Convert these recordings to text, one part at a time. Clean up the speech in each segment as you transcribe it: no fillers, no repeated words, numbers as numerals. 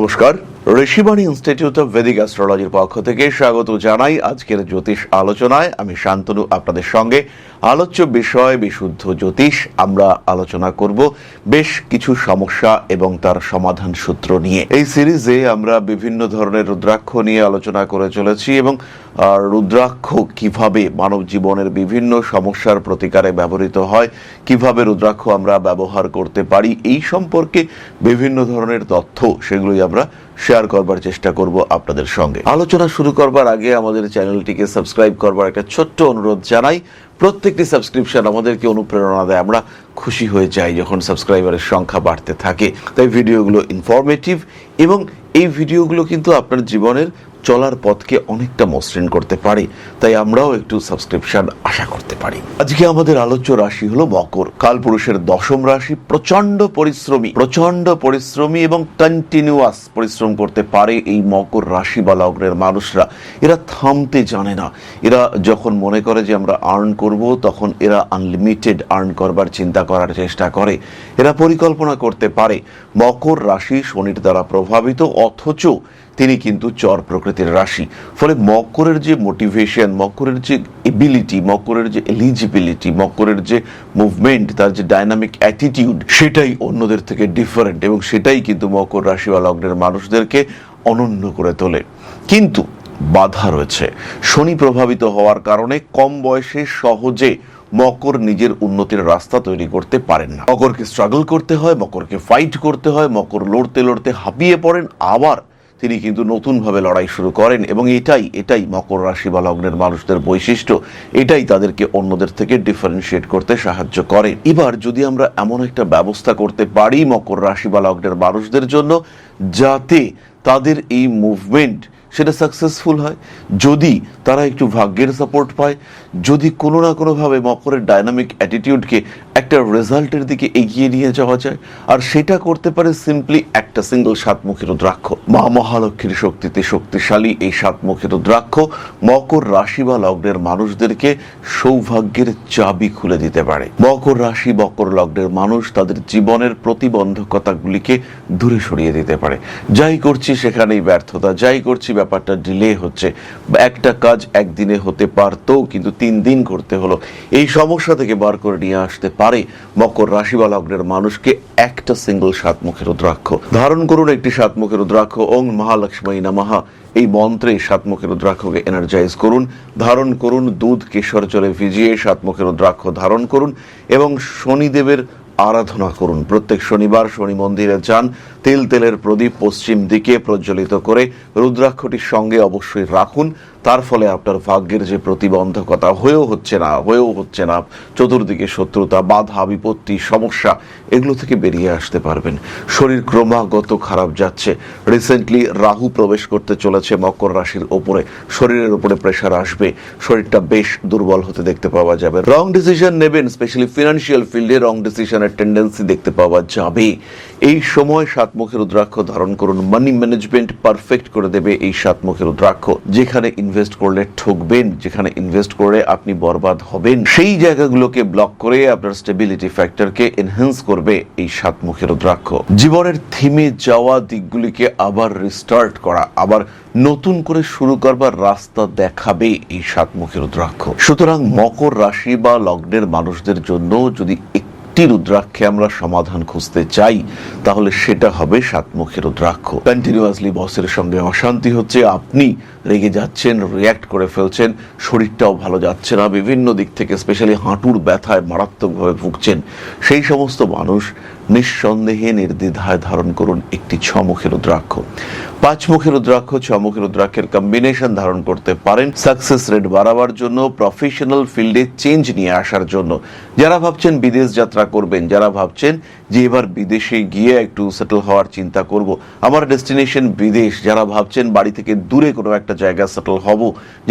নমস্কার, Rishibani institute of Vedic অ্যাস্ট্রোলজির পক্ষ থেকে স্বাগত জানাই আজকের জ্যোতিষ আলোচনায়। আমি শান্তনু আপনাদের সঙ্গে। আলোচ্য বিষয় বিশুদ্ধ জ্যোতিষ। আমরা আলোচনা করব বেশ কিছু সমস্যা এবং তার সমাধান সূত্র নিয়ে। এই সিরিজে আমরা বিভিন্ন ধরনের রুদ্রাক্ষ নিয়ে আলোচনা করে চলেছি এবং রুদ্রাক্ষ কিভাবে মানব জীবনের বিভিন্ন সমস্যার প্রতিকারে ব্যবহৃত হয়, কিভাবে রুদ্রাক্ষ আমরা ব্যবহার করতে পারি, এই সম্পর্কে বিভিন্ন ধরনের তথ্য সেগুলোই আমরা শেয়ার করবার চেষ্টা করব আপনাদের সঙ্গে। আলোচনা শুরু করবার আগে আমাদের চ্যানেলটিকে সাবস্ক্রাইব করবার একটা ছোট্ট অনুরোধ জানাই। প্রত্যেকটি সাবস্ক্রিপশন আমাদেরকে অনুপ্রেরণা দেয়, আমরা খুশি হয়ে যাই যখন সাবস্ক্রাইবারের সংখ্যা বাড়তে থাকে। তাই ভিডিওগুলো ইনফরমেটিভ এবং এই ভিডিওগুলো কিন্তু আপনার জীবনের চলার পথকে অনেকটা মসৃণ করতে পারে, তাই আমরাও একটু সাবস্ক্রিপশন আশা করতে পারি। আজকে আমাদের আলোচ্য রাশি হলো মকর, কালপুরুষের দশম রাশি। প্রচন্ড পরিশ্রমী এবং কন্টিনিউয়াস পরিশ্রম করতে পারে এই মকর রাশি বা লগ্নের মানুষরা। এরা থামতে জানে না। এরা যখন মনে করে যে আমরা আর্ন করব, তখন এরা আনলিমিটেড আর্ন করবার চিন্তা করার চেষ্টা করে। এরা পরিকল্পনা করতে পারে। মকর রাশি শনির দ্বারা প্রভাবিত, অথচ তিনি কিন্তু চর প্রকৃতির রাশি। ফলে মকরের যে মোটিভেশন, মকরের যে এবিলিটি, মকরের যে এলিজিবিলিটি, মকরের যে মুভমেন্ট, তার যে ডাইনামিক অ্যাটিটিউড, সেটাই অন্যদের থেকে ডিফারেন্ট এবং সেটাই কিন্তু মকর রাশি বা লগ্নের মানুষদেরকে অনন্য করে তোলে। কিন্তু বাধা রয়েছে। শনি প্রভাবিত হওয়ার কারণে কম বয়সে সহজে মকর নিজের উন্নতির রাস্তা তৈরি করতে পারেন না। মকরকে স্ট্রাগল করতে হয়, মকরকে ফাইট করতে হয়। মকর লড়তে হাঁপিয়ে পড়েন, আবার তিনি কিন্তু নতুনভাবে লড়াই শুরু করেন এবং এটাই মকর রাশি বা লগ্নের মানুষদের বৈশিষ্ট্য। এটাই তাদেরকে অন্যদের থেকে ডিফারেন্সিয়েট করতে সাহায্য করে। এবার যদি আমরা এমন একটা ব্যবস্থা করতে পারি মকর রাশি বা লগ্নের মানুষদের জন্য, যাতে তাদের এই মুভমেন্ট সেটা সাকসেসফুল হয়, যদি তারা একটু ভাগ্যের সাপোর্ট পায়, যদি কোনো না কোনোভাবে মকরের ডাইনামিক অ্যাটিটিউডকে একটা রেজাল্টের দিকে এগিয়ে নিয়ে যাওয়া যায়, আর সেটা করতে পারে সিম্পলি একটা সিঙ্গল সাতমুখী রুদ্রাক্ষ। মা মহালক্ষ্মীর শক্তিতে শক্তিশালী এই সাতমুখী রুদ্রাক্ষ মকর রাশি বা লগ্নের মানুষদেরকে সৌভাগ্যের চাবি খুলে দিতে পারে। মকর রাশি মকর লগ্নের মানুষ তাদের জীবনের প্রতিবন্ধকতাগুলিকে দূরে সরিয়ে দিতে পারে। যাই করছি সেখানেই ব্যর্থতা, যাই করছি ব্যাপারটা ডিলে হচ্ছে, একটা কাজ একদিনে হতে পারতো কিন্তু 3 দিন করতে হলো, এই সমস্যা থেকে বার করে নিয়ে আসতে পারে মকর রাশি বা লগ্নের মানুষকে একটা সিঙ্গল সাতমুখী রুদ্রাক্ষ। ধারণ করুন একটি সাতমুখী রুদ্রাক্ষ। ওং মহালক্ষ্মী নমঃ এই মন্ত্রে সাতমুখী রুদ্রাক্ষকে এনার্জাইজ করুন। ধারণ করুন দুধ কেশর জলে ভিজিয়ে সাতমুখী রুদ্রাক্ষ ধারণ করুন এবং শনিদেবের আরাধনা করুন। প্রত্যেক শনিবার শনি মন্দিরে যান, তেলের প্রদীপ পশ্চিম দিকে প্রজ্বলিত করে রুদ্রাক্ষটির সঙ্গে অবশ্যই রাখুন। তার ফলে আপনার ভাগ্যের যে প্রতিবন্ধকতা হয়েও হচ্ছে না, চতুর্দিকে শত্রুতা, বাধা, বিপত্তি, সমস্যা, এগুলো থেকে বেরিয়ে আসতে পারবেন। শরীর ক্রমাগত খারাপ যাচ্ছে। রিসেন্টলি রাহু প্রবেশ করতে চলেছে মকর রাশির ওপরে, শরীরের উপরে প্রেশার আসবে, শরীরটা বেশ দুর্বল হতে দেখতে পাওয়া যাবে। রং ডিসিশন নেবেন, স্পেশালি ফিনান্সিয়াল ফিল্ডে রং ডিসিশনের টেন্ডেন্সি দেখতে পাওয়া যাবে। এই সময় সাতমুখী রুদ্রাক্ষ ধারণ করুন। মানি ম্যানেজমেন্ট পারফেক্ট করে দেবে এই সাতমুখী রুদ্রাক্ষ। যেখানে ইনভেস্ট করলে ঠকবেন, যেখানে ইনভেস্ট করে আপনি বরবাদ হবেন, সেই জায়গাগুলোকে ব্লক করে আপনার স্টেবিলিটি ফ্যাক্টরকে এনহ্যান্স করবে এই সাতমুখী রুদ্রাক্ষ। জীবনের থিমে যাওয়া দিকগুলিকে আবার রিস্টার্ট করা, আবার নতুন করে শুরু করবার রাস্তা দেখাবে এই সাতমুখী রুদ্রাক্ষ। সুতরাং মকর রাশি বা লগ্নের মানুষদের জন্য যদি রুদ্রাক্ষে আমরা সমাধান খুঁজতে চাই, তাহলে সেটা হবে সাতমুখী রুদ্রাক্ষ। কন্টিনিউয়াসলি বসের সঙ্গে অশান্তি হচ্ছে, আপনি রেগে যাচ্ছেন, রিয়্যাক্ট করে ফেলছেন, শরীরটাও ভালো যাচ্ছে না, বিভিন্ন দিক থেকে স্পেশালি হাঁটুর ব্যথায় মারাত্মকভাবে ভুগছেন, সেই সমস্ত মানুষ নিঃসন্দেহে নির্দ্বিধায় ধারণ করুন একটি 6মুখী রুদ্রাক্ষ। 5মুখী রুদ্রাক্ষ 6মুখী রুদ্রাক্ষের কম্বিনেশন ধারণ করতে পারেন সাকসেস রেট বাড়াবার জন্য, প্রফেশনাল ফিল্ডে চেঞ্জ নিয়ে আসার জন্য। যারা ভাবছেন বিদেশ যাত্রা করবেন, যারা ভাবছেন যে এবার বিদেশে গিয়ে একটু সেটেল হওয়ার চিন্তা করব, আমার ডেস্টিনেশন বিদেশ, যারা ভাবছেন বাড়ি থেকে দূরে কোনো একটা জায়গায় সেটেল হব,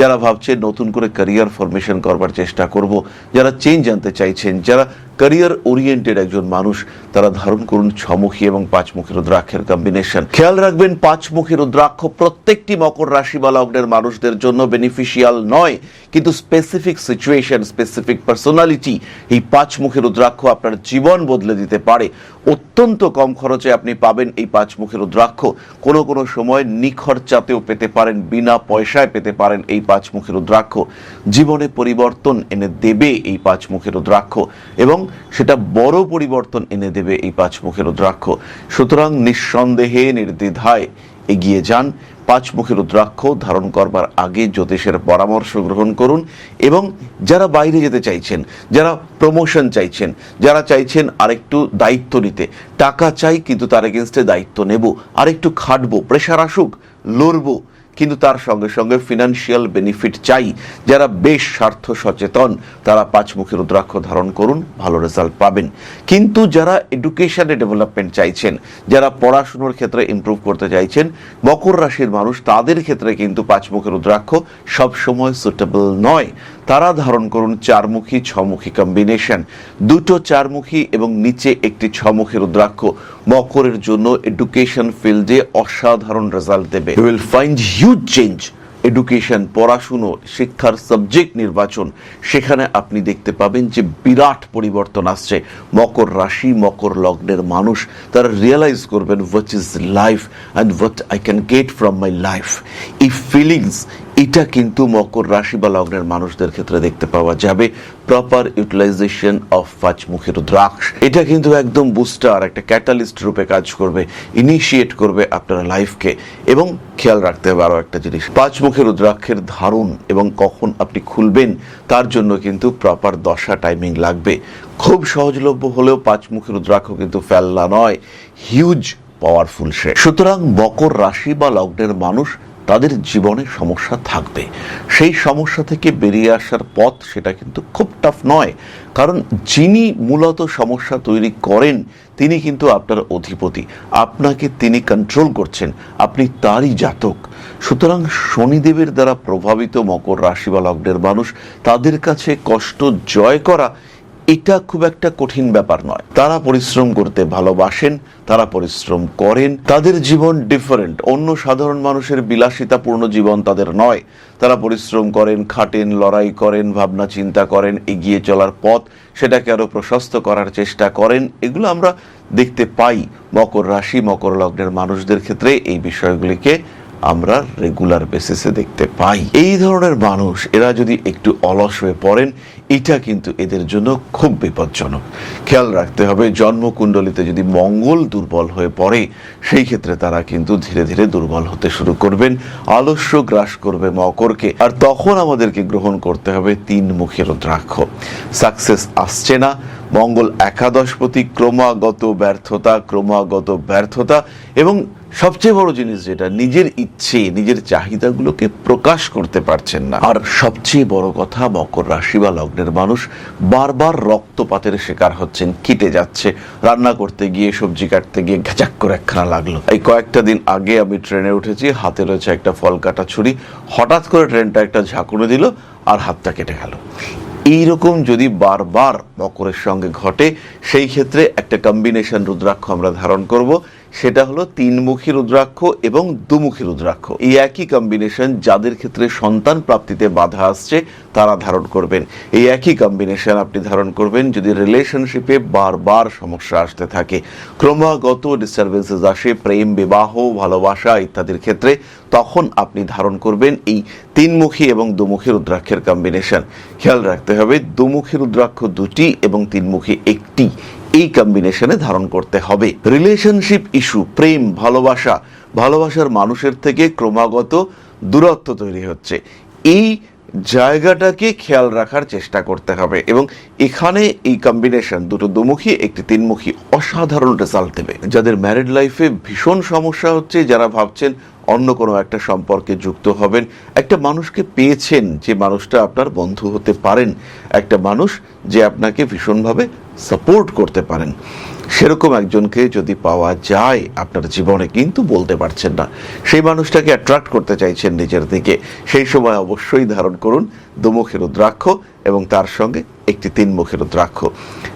যারা ভাবছেন নতুন করে ক্যারিয়ার ফরমেশন করবার চেষ্টা করব, যারা চেঞ্জ আনতে চাইছেন, যারা ক্যারিয়ার ওরিয়েন্টেড একজন মানুষ, তারা ধারণ করুন 6 মুখী এবং 5 মুখী রুদ্রাক্ষের কম্বিনেশন। খেয়াল রাখবেন 5 মুখী রুদ্রাক্ষ প্রত্যেকটি মকর রাশি বা লগ্নের মানুষদের জন্য বেনিফিশিয়াল নয়, কিন্তু স্পেসিফিক সিচুয়েশন, স্পেসিফিক পার্সোনালিটি এই 5 মুখী রুদ্রাক্ষ আপনার জীবন বদলে দিতে পারে। অত্যন্ত কম খরচে আপনি পাবেন এই 5 মুখী রুদ্রাক্ষ। কোনো কোনো সময় নিখরচাতেও পেতে পারেন, বিনা পয়সায় পেতে পারেন এই 5 মুখী রুদ্রাক্ষ। জীবনে পরিবর্তন এনে দেবে এই 5 মুখী রুদ্রাক্ষ, এবং সেটা বড় পরিবর্তন এনে দেবে এই 5 মুখী রুদ্রাক্ষ। সুতরাং নিঃসন্দেহে নির্দ্বিধায় এগিয়ে যান। 5 মুখী রুদ্রাক্ষ ধারণ করবার আগে জ্যোতিষের পরামর্শ গ্রহণ করুন। এবং যারা বাইরে যেতে চাইছেন, যারা প্রমোশন চাইছেন, যারা চাইছেন আরেকটু দায়িত্ব নিতে, টাকা চাই কিন্তু তার এগেনস্টে দায়িত্ব নেব, আরেকটু খাটবো, প্রেশার আসুক, লড়বো, কিন্তু তার সঙ্গে সঙ্গে ফিনান্সিয়াল বেনিফিট চাই, যারা বেশ স্বার্থ সচেতন, তারা 5 মুখী রুদ্রাক্ষ ধারণ করুন, ভালো রেজাল্ট পাবেন। কিন্তু যারা এডুকেশনে ডেভেলপমেন্ট চাইছেন, যারা পড়াশুনোর ক্ষেত্রে ইমপ্রুভ করতে চাইছেন, মকর রাশির মানুষ, তাদের ক্ষেত্রে কিন্তু 5 মুখী রুদ্রাক্ষ সবসময় সুটেবল নয়। তারা ধারণ করুন 4 মুখী 6 মুখী কম্বিনেশন। 2টো 4 মুখী এবং নিচে একটি 6 মুখী রুদ্রাক্ষ মকরের জন্য এডুকেশন ফিল্ডে অসাধারণ রেজাল্ট দেবে। You will find huge change. Education, পড়াশুনো, শিক্ষার সাবজেক্ট নির্বাচন, সেখানে আপনি দেখতে পাবেন যে বিরাট পরিবর্তন আসছে। মকর রাশি, মকর লগ্নের মানুষ তারা রিয়েলাইজ করবেন what is life and what I can get from my life. এই ফিলিংস, এটা কিন্তু মকর রাশি বা লগ্নের মানুষদের ক্ষেত্রে দেখতে পাওয়া যাবে। প্রপার ইউটিলাইজেশন অফ 5 মুখী রুদ্রাক্ষ, এটা কিন্তু একদম বুস্টার, একটা ক্যাটালিস্ট রূপে কাজ করবে, ইনিশিয়েট করবে আপনার লাইফকে। এবং খেয়াল রাখতে হবে আরও একটা জিনিস, 5 মুখী রুদ্রাক্ষের ধারণ এবং কখন আপনি খুলবেন তার জন্য কিন্তু প্রপার দশা, টাইমিং লাগবে। খুব সহজলভ্য হলেও 5 মুখী রুদ্রাক্ষ কিন্তু ফেলনা নয়, হিউজ পাওয়ারফুল সে। সুতরাং মকর রাশি বা লগ্নের মানুষ, তাদের জীবনে সমস্যা থাকবে। সেই সমস্যা থেকে বেরিয়ে আসার পথ সেটা কিন্তু খুব টাফ নয়, কারণ যিনি মূলত সমস্যা তৈরি করেন তিনি কিন্তু আপনার অধিপতি, আপনাকে তিনি কন্ট্রোল করছেন, আপনি তারই জাতক। সুতরাং শনিদেবের দ্বারা প্রভাবিত মকর রাশি বা লগ্নের মানুষ, তাদের কাছে কষ্ট জয় করা এটা খুব একটা কঠিন ব্যাপার নয়। তারা পরিশ্রম করতে ভালোবাসেন, তারা পরিশ্রম করেন, তাদের জীবন ডিফারেন্ট, অন্য সাধারণ মানুষের বিলাসিতাপূর্ণ জীবন তাদের নয়। তারা পরিশ্রম করেন, খাটেন, লড়াই করেন, ভাবনা চিন্তা করেন, এগিয়ে চলার পথ সেটাকে আরো প্রশস্ত করার চেষ্টা করেন। এগুলো আমরা দেখতে পাই মকর রাশি, মকর লগ্নের মানুষদের ক্ষেত্রে। এই বিষয়গুলিকে আমরা রেগুলার বেসিসে দেখতে পাই। এই ধরনের মানুষ, এরা যদি একটু অলস হয়ে পড়েন, এটা কিন্তু এদের জন্য খুব বিপজ্জনক। খেয়াল রাখতে হবে, জন্মকুণ্ডলিতে যদি মঙ্গল দুর্বল হয়ে পড়ে, সেই ক্ষেত্রে তারা কিন্তু ধীরে ধীরে দুর্বল হতে শুরু করবেন, আলস্য গ্রাস করবে মকরকে। আর তখন আমাদেরকে গ্রহণ করতে হবে 3 মুখী রুদ্রাক্ষ। সাকসেস আসছে না, মঙ্গল একাদশপতি, ক্রমাগত ব্যর্থতা, এবং সবচেয়ে বড় জিনিস যেটা, নিজের ইচ্ছে, নিজের চাহিদাগুলোকে প্রকাশ করতে পারছেন না। আর সবচেয়ে বড় কথা, মকর রাশি বা লগ্নের মানুষ বারবার রক্তপাতের শিকার হচ্ছেন, কেটে যাচ্ছে। রান্না করতে গিয়ে, সবজি কাটতে গিয়ে ঘাচাক করে একখানা লাগলো। এই কয়েকটা দিন আগে আমি ট্রেনে উঠেছি, হাতে রয়েছে একটা ফল কাটা ছুরি, হঠাৎ করে ট্রেনটা একটা ঝাঁকুনি দিল আর হাতটা কেটে গেল। এইরকম যদি বারবার মকরের সঙ্গে ঘটে, সেই ক্ষেত্রে একটা কম্বিনেশন রুদ্রাক্ষ আমরা ধারণ করব। সেটা হলো 3 মুখী রুদ্রাক্ষ এবং 2 মুখী রুদ্রাক্ষ। এই একই কম্বিনেশন যাদের ক্ষেত্রে সন্তান প্রাপ্তিতে বাধা আসছে তারা ধারণ করবেন। এই একই কম্বিনেশন আপনি ধারণ করবেন যদি রিলেশনশিপে বারবার সমস্যা আসতে থাকে, ক্রমাগত ডিস্টারবেন্সেস আসে, প্রেম, বিবাহ, ভালোবাসা ইত্যাদির ক্ষেত্রে, তখন আপনি ধারণ করবেন এই 3 মুখী এবং 2 মুখী রুদ্রাক্ষের কম্বিনেশন। খেয়াল রাখতে হবে, 2 মুখী রুদ্রাক্ষ 2টি এবং 3 মুখী 1টি, এই কম্বিনেশনে ধারণ করতে হবে। রিলেশনশিপ ইস্যু, প্রেম, ভালোবাসার মানুষের থেকে ক্রমাগত দূরত্ব তৈরি হচ্ছে, এই জায়গাটাকে খেয়াল রাখার চেষ্টা করতে হবে। এবং এখানে এই কম্বিনেশন, 2টো 2 মুখী, 1টি 3 মুখী, অসাধারণ রেজাল্ট দেবে। যাদের ম্যারিড লাইফে ভীষণ সমস্যা হচ্ছে, যারা ভাবছেন অন্য কোনো একটা সম্পর্কে যুক্ত হবেন, একটা মানুষকে পেয়েছেন যে মানুষটা আপনার বন্ধু হতে পারেন, একটা মানুষ যে আপনাকে ভীষণভাবে সাপোর্ট করতে পারেন, সেরকম একজনকে যদি পাওয়া যায় আপনার জীবনে, কিন্তু বলতে পারছেন না, সেই মানুষটাকে অ্যাট্রাক্ট করতে চাইছেন নিজের দিকে, সেই সময় অবশ্যই ধারণ করুন 2 মুখী রুদ্রাক্ষ এবং তার সঙ্গে একটি তিনমুখী রুদ্রাক্ষ।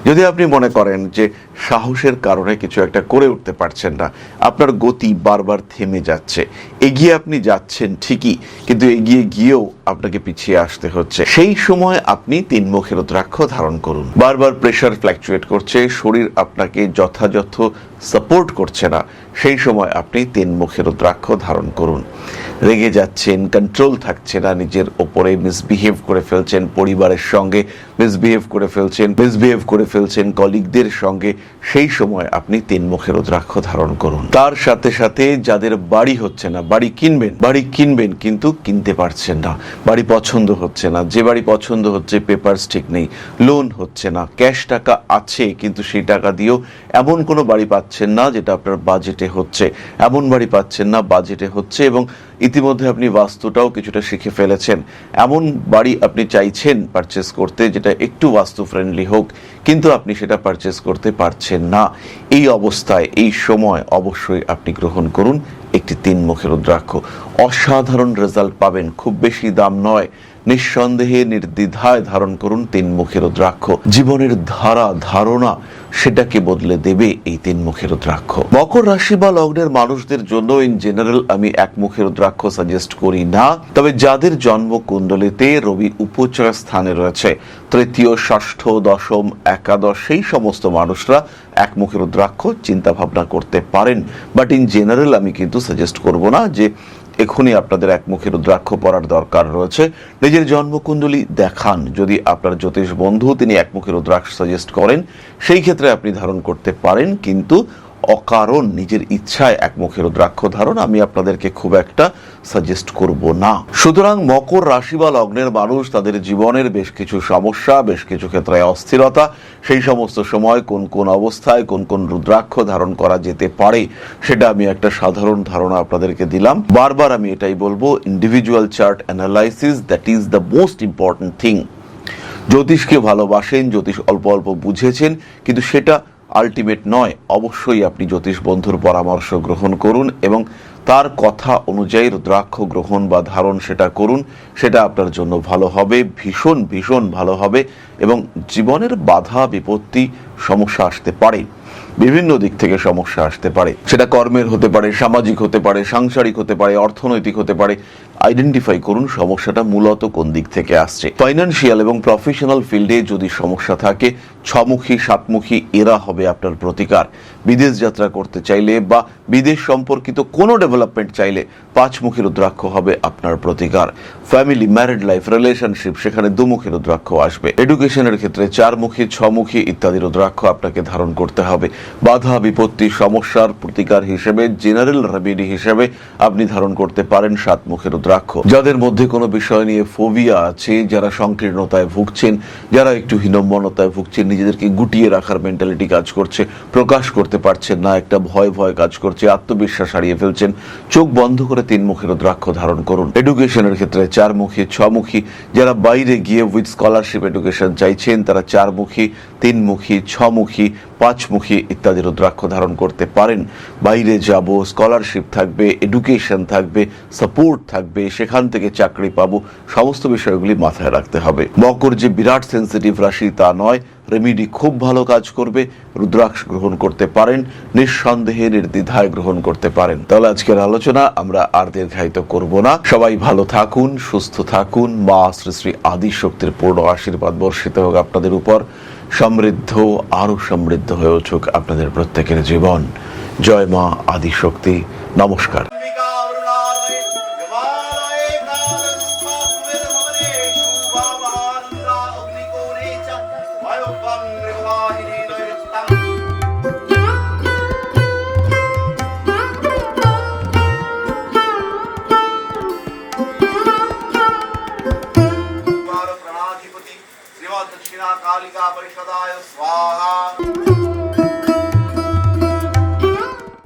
যদি আপনি মনে করেন যে সাহসের কারণে কিছু একটা করে উঠতে পারছেন না, আপনার গতি বারবার থেমে যাচ্ছে, এগিয়ে আপনি যাচ্ছেন ঠিকই কিন্তু এগিয়ে গিয়েও আপনাকে পিছিয়ে আসতে হচ্ছে, সেই সময় আপনি তিনমুখী রুদ্রাক্ষ ধারণ করুন। বারবার প্রেশার ফ্ল্যাকচুয়েট করছে, শরীর আপনাকে যথাযথ সাপোর্ট করছে না, সেই সময় আপনি তিনমুখী রুদ্রাক্ষ ধারণ করুন। রেগে যাচ্ছেন, কন্ট্রোল থাকছে না নিজের ওপরে, মিসবিহেভ করে ফেলছেন, পরিবারের সঙ্গে মিসবিহেভ করে ফেলছেন কলিগদের সঙ্গে, সেই সময় আপনি তিনমুখী রুদ্রাক্ষ ধারণ করুন। তার সাথে সাথে যাদের বাড়ি হচ্ছে না, বাড়ি কিনবেন কিন্তু কিনতে পারছেন না, বাড়ি পছন্দ হচ্ছে না, যে বাড়ি পছন্দ হচ্ছে পেপারস ঠিক নেই, লোন হচ্ছে না, ক্যাশ টাকা আছে কিন্তু সেই টাকা দিয়েও এমন কোনো বাড়ি পাচ্ছেন না যেটা আপনার বাজেটে হচ্ছে, এমন বাড়ি পাচ্ছেন না বাজেটে হচ্ছে, এবং ইতিমধ্যে আপনি বাস্তুটাও কিছুটা শিখে ফেলেছেন, এমন বাড়ি আপনি চাইছেন পারচেস করতে যেটা একটু বাস্তু ফ্রেন্ডলি হোক, কিন্তু আপনি সেটা পারচেস করতে পারছেন না। এই অবস্থায় এই সময় অবশ্যই আপনি গ্রহণ করুন একটি তিনমুখী রুদ্রাক্ষ। অসাধারণ রেজাল্ট পাবেন, খুব বেশি দাম নয়, নিঃসন্দেহে নির্দ্বিধায় ধারণ করুন তিনমুখী রুদ্রাক্ষ। জীবনের ধারণা সেটাকে বদলে দেবে এই তিনমুখী রুদ্রাক্ষ। মকর রাশি বা লগ্নের মানুষদের জন্য ইন জেনারেল আমি একমুখী রুদ্রাক্ষ সাজেস্ট করি না, তবে যাদের জন্ম কুণ্ডলিতে রবি উপচয় স্থানে রয়েছে, তৃতীয়, ষষ্ঠ, দশম, একাদশ, সেই সমস্ত মানুষরা একমুখী রুদ্রাক্ষ চিন্তা ভাবনা করতে পারেন। বাট ইন জেনারেল আমি কিন্তু সাজেস্ট করব না যে এখনই আপনাদের একমুখী রুদ্রাক্ষ পড়ার দরকার রয়েছে। নিজের জন্মকুণ্ডলী দেখান, যদি আপনার জ্যোতিষ বন্ধু তিনি একমুখী রুদ্রাক্ষ সাজেস্ট করেন, সেই ক্ষেত্রে আপনি ধারণ করতে পারেন, কিন্তু অকারণ নিজের ইচ্ছায় একমুখী রুদ্রাক্ষ ধারণ আমি আপনাদেরকে খুব একটা সাজেস্ট করব না। সুতরাং মকর রাশি বা লগ্নের মানুষ তাদের জীবনের বেশ কিছু সমস্যা, বেশ কিছু ক্ষেত্রে অস্থিরতা, সেই সমস্ত সময় কোন কোন অবস্থায় কোন কোন রুদ্রাক্ষ ধারণ করা যেতে পারে সেটা আমি একটা সাধারণ ধারণা আপনাদেরকে দিলাম। বারবার আমি এটাই বলবো, individual chart analysis that is the most important thing. জ্যোতিষকে ভালোবাসেন, জ্যোতিষ অল্প অল্প বুঝেছেন, কিন্তু সেটা আলটিমেট নয়। অবশ্যই আপনি জ্যোতিষ বন্ধুর পরামর্শ গ্রহণ করুন এবং তার কথা অনুযায়ী রুদ্রাক্ষ গ্রহণ বা ধারণ সেটা করুন, সেটা আপনার জন্য ভালো হবে, ভীষণ ভীষণ ভালো হবে। এবং জীবনের বাধা বিপত্তি সমস্যা আসতে পারে, বিভিন্ন দিক থেকে সমস্যা আসতে পারে, সেটা কর্মের হতে পারে, সামাজিক হতে পারে, সাংসারিক হতে পারে, অর্থনৈতিক হতে পারে। আইডেন্টিফাই করুন সমস্যাটা মূলত কোন দিক থেকে আসছে। ফাইন্যান্সিয়াল এবং প্রফেশনাল ফিল্ডে যদি সমস্যা থাকে, ছমুখী সাতমুখী এরা হবে আপনার প্রতিকার। বিদেশ যাত্রা করতে চাইলে বা বিদেশ সম্পর্কিত কোনো ডেভেলপমেন্ট চাইলে পাঁচমুখী রুদ্রাক্ষ হবে আপনার প্রতিকার। ফ্যামিলি, ম্যারিড লাইফ, রিলেশনশিপ, সেখানে দুমুখী রুদ্রাক্ষ আসবে। এডুকেশনের ক্ষেত্রে চারমুখী, ছমুখী ইত্যাদি রুদ্রাক্ষ আপনাকে ধারণ করতে হবে। বাধা বিপত্তি সমস্যার প্রতিকার হিসেবে, জেনারেল রেমেডি হিসেবে আপনি ধারণ করতে পারেন সাতমুখী রুদ্রাক্ষ। যাদের মধ্যে কোনো বিষয় নিয়ে ফোবিয়া আছে, যারা সংকীর্ণতায় ভুগছেন, যারা একটু হীনম্মনতায় ভুগছেন, নিজেদেরকে গুটিয়ে রাখার মেন্টালিটি কাজ করছে, প্রকাশ করতে পারছেন না, একটা ভয় ভয় কাজ করছে, আত্মবিশ্বাস হারিয়ে ফেলছেন, চোখ বন্ধ করে তিনমুখী রুদ্রাক্ষ ধারণ করুন। এডুকেশনের ক্ষেত্রে চারমুখী, ছমুখী, যারা বাইরে গিয়ে উইথ স্কলারশিপ এডুকেশন চাইছেন তারা চারমুখী, তিনমুখী, ছমুখী, পাঁচমুখী ইত্যাদি রুদ্রাক্ষ ধারণ করতে পারেন। বাইরে যাব, স্কলারশিপ থাকবে, এডুকেশন থাকবে, সাপোর্ট থাকবে, সেখান থেকে চাকরি পাবো, সমস্ত বিষয়গুলি মাথায় রাখতে হবে। মকর যে বিরাট সেন্সিটিভ রাশি তা নয়, রেমিডি খুব ভালো কাজ করবে, রুদ্রাক্ষ গ্রহণ করতে পারেন, নিঃসন্দেহে নির্দ্বিধায় গ্রহণ করতে পারেন। তাহলে আজকের আলোচনা আমরা আর দীর্ঘায়িত করব না। সবাই ভালো থাকুন, সুস্থ থাকুন, মা শ্রী শ্রী আদিশক্তির পূর্ণ আশীর্বাদ বর্ষিত হোক আপনাদের উপর, সমৃদ্ধ আরো সমৃদ্ধ হয়ে উঠুক আপনাদের প্রত্যেকের জীবন। জয় মা আদিশক্তি। নমস্কার। दक्षिणा कालिका परिषदाय स्वाहा।